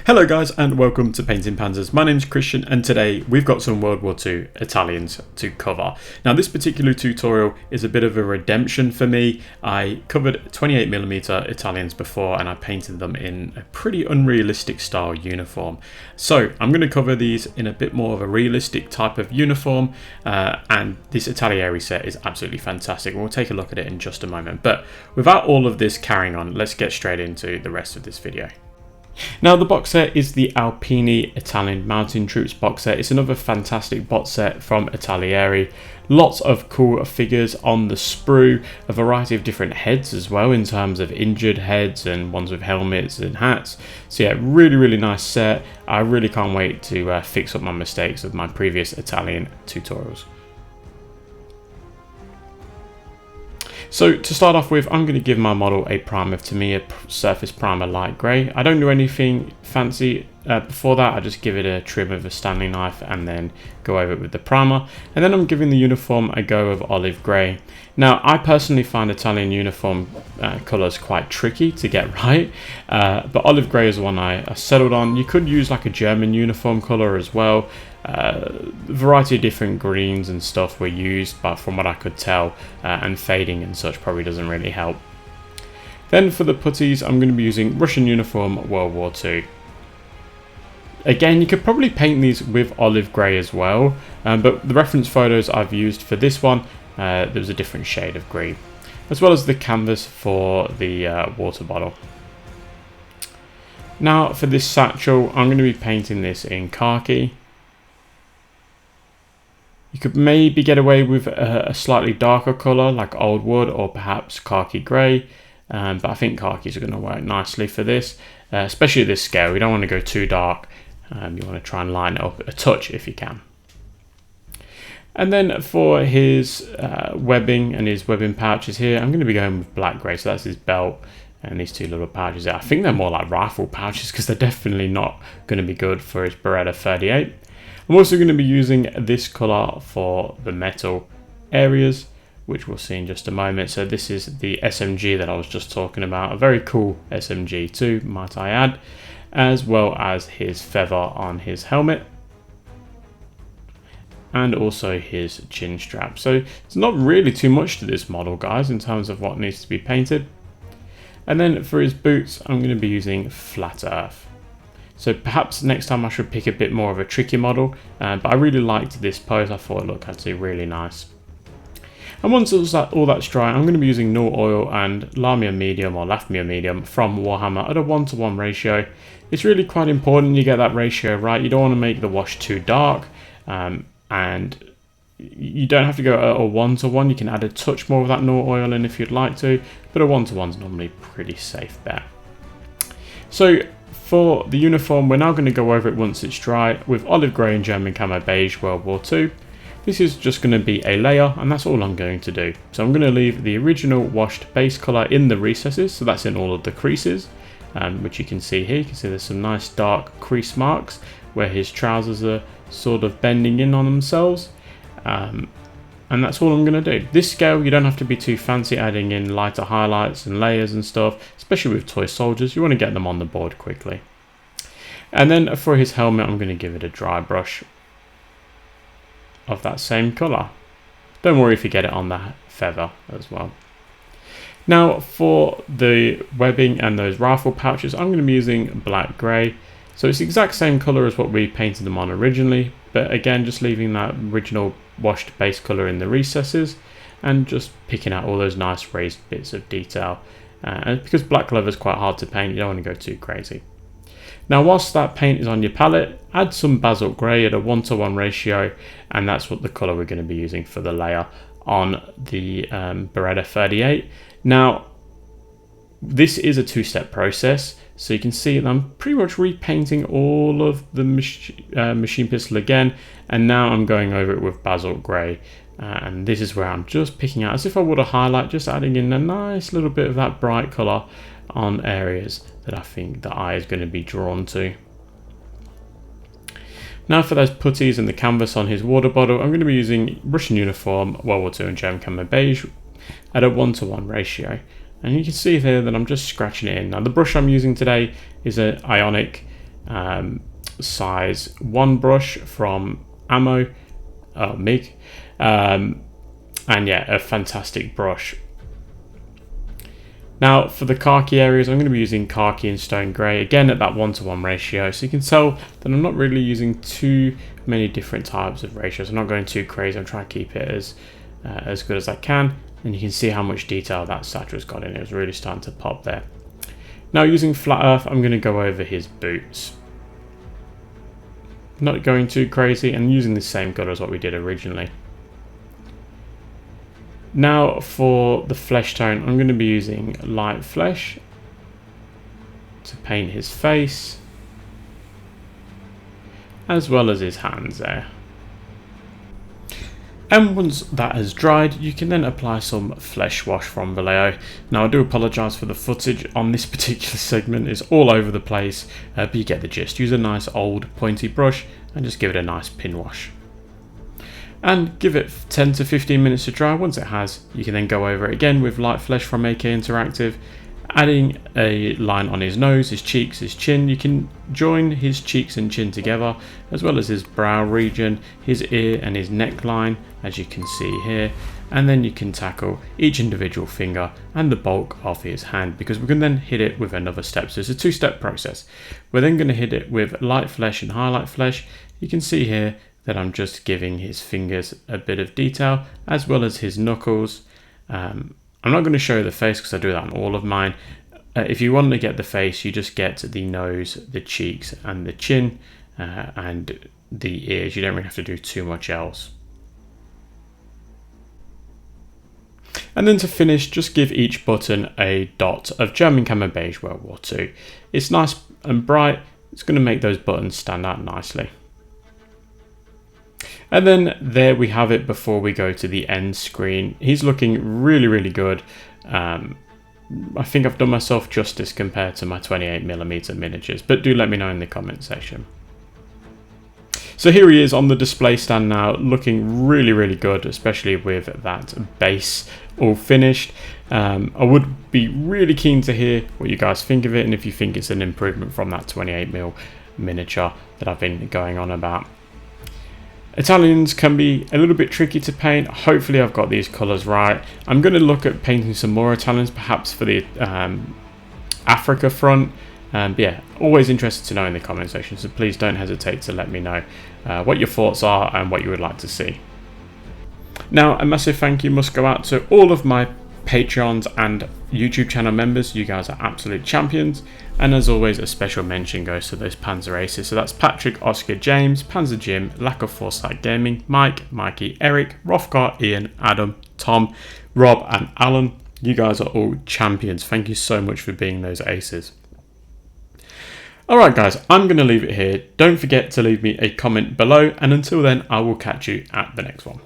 Hello guys and welcome to Painting Panzers. My name's Christian and today we've got some World War II Italians to cover. Now this particular tutorial is a bit of a redemption for me. I covered 28mm Italians before and I painted them in a pretty unrealistic style uniform. So I'm going to cover these in a bit more of a realistic type of uniform and this Italeri set is absolutely fantastic. We'll take a look at it in just a moment. But without all of this carrying on, let's get straight into the rest of this video. Now the box set is the Alpini Italian Mountain Troops box set. It's another fantastic box set from Italeri. Lots of cool figures on the sprue, a variety of different heads as well in terms of injured heads and ones with helmets and hats. So yeah, really nice set. I really can't wait to fix up my mistakes of my previous Italian tutorials. So to start off with, I'm going to give my model a primer, to me a surface primer light grey. I don't do anything fancy before that. I just give it a trim of a Stanley knife and then go over it with the primer. And then I'm giving the uniform a go of olive grey. Now I personally find Italian uniform colours quite tricky to get right, but olive grey is one I settled on. You could use like a German uniform colour as well. A variety of different greens and stuff were used, but from what I could tell, and fading and such probably doesn't really help. Then for the putties, I'm going to be using Russian uniform World War II. Again, you could probably paint these with olive grey as well, but the reference photos I've used for this one, there was a different shade of green, as well as the canvas for the water bottle. Now for this satchel, I'm going to be painting this in khaki. You could maybe get away with a slightly darker colour like old wood or perhaps khaki grey, but I think khakis are going to work nicely for this, especially at this scale. We don't want to go too dark, you want to try and line it up a touch if you can. And then for his webbing and his webbing pouches here, I'm going to be going with black grey, so that's his belt and these two little pouches there. I think they're more like rifle pouches because they're definitely not going to be good for his Beretta 38. I'm also going to be using this colour for the metal areas, which we'll see in just a moment. So this is the SMG that I was just talking about, a very cool SMG too, might I add, as well as his feather on his helmet and also his chin strap. So it's not really too much to this model, guys, in terms of what needs to be painted. And then for his boots, I'm going to be using flat earth. So perhaps next time I should pick a bit more of a tricky model, but I really liked this pose. I thought it looked actually really nice. And once all that's dry, I'm going to be using Null Oil and Lamia Medium or Lafmia Medium from Warhammer at a 1:1 ratio. It's really quite important you get that ratio right. You don't want to make the wash too dark, and you don't have to go a 1:1. You can add a touch more of that Null Oil in if you'd like to, but a 1:1 is normally a pretty safe bet. So for the uniform, we're now going to go over it once it's dry with olive grey and German camo beige World War II. This is just going to be a layer and that's all I'm going to do. So I'm going to leave the original washed base colour in the recesses, so that's in all of the creases, which you can see here. You can see there's some nice dark crease marks where his trousers are sort of bending in on themselves. And that's all I'm going to do. This scale, you don't have to be too fancy adding in lighter highlights and layers and stuff, especially with toy soldiers. You want to get them on the board quickly. And then for his helmet, I'm going to give it a dry brush of that same colour. Don't worry if you get it on the feather as well. Now for the webbing and those rifle pouches, I'm going to be using black grey. So it's the exact same colour as what we painted them on originally, but again just leaving that original washed base colour in the recesses and just picking out all those nice raised bits of detail. And because black leather is quite hard to paint, you don't want to go too crazy. Now whilst that paint is on your palette, add some basalt grey at a 1:1 ratio, and that's what the colour we're going to be using for the layer on the Beretta 38. Now this is a two-step process, so you can see that I'm pretty much repainting all of the machine pistol again, and now I'm going over it with basalt grey, and this is where I'm just picking out, as if I would a highlight, just adding in a nice little bit of that bright colour on areas that I think the eye is going to be drawn to. Now for those putties and the canvas on his water bottle, I'm going to be using Russian uniform World War II and German camo beige at a 1:1 ratio. And you can see here that I'm just scratching it in. Now the brush I'm using today is an Ionic size 1 brush from MIG, and yeah, a fantastic brush. Now for the khaki areas, I'm going to be using khaki and stone grey, again at that 1:1 ratio, so you can tell that I'm not really using too many different types of ratios. I'm not going too crazy. I'm trying to keep it as good as I can, and you can see how much detail that statue's got in it. It's really starting to pop there. Now using flat earth, I'm going to go over his boots. Not going too crazy, and using the same colour as what we did originally. Now for the flesh tone, I'm going to be using light flesh to paint his face, as well as his hands there. And once that has dried, you can then apply some flesh wash from Vallejo. Now I do apologise for the footage on this particular segment, it's all over the place, but you get the gist. Use a nice old pointy brush and just give it a nice pin wash. And give it 10 to 15 minutes to dry. Once it has, you can then go over it again with light flesh from AK Interactive, adding a line on his nose, his cheeks, his chin. You can join his cheeks and chin together, as well as his brow region, his ear and his neckline, as you can see here. And then you can tackle each individual finger and the bulk of his hand, because we can then hit it with another step. So it's a 2-step process. We're then going to hit it with light flesh and highlight flesh. You can see here that I'm just giving his fingers a bit of detail, as well as his knuckles. I'm not going to show the face because I do that on all of mine. If you want to get the face, you just get the nose, the cheeks and the chin, and the ears. You don't really have to do too much else. And then to finish, just give each button a dot of German Camo Beige World War II. It's nice and bright. It's going to make those buttons stand out nicely. And then there we have it before we go to the end screen. He's looking really, really good. I think I've done myself justice compared to my 28mm miniatures, but do let me know in the comment section. So here he is on the display stand now, looking really, really good, especially with that base all finished. I would be really keen to hear what you guys think of it, and if you think it's an improvement from that 28mm miniature that I've been going on about. Italians can be a little bit tricky to paint. Hopefully I've got these colours right. I'm going to look at painting some more Italians, perhaps for the Africa front. But yeah, always interested to know in the comment section, so please don't hesitate to let me know what your thoughts are and what you would like to see. Now, a massive thank you must go out to all of my Patreons and YouTube channel members. You guys are absolute champions. And as always, a special mention goes to those Panzer Aces. So that's Patrick, Oscar, James, Panzer Jim, Lack of Foresight Gaming, Mike, Mikey, Eric, Rothgar, Ian, Adam, Tom, Rob and Alan. You guys are all champions. Thank you so much for being those aces. Alright guys, I'm going to leave it here. Don't forget to leave me a comment below, and until then I will catch you at the next one.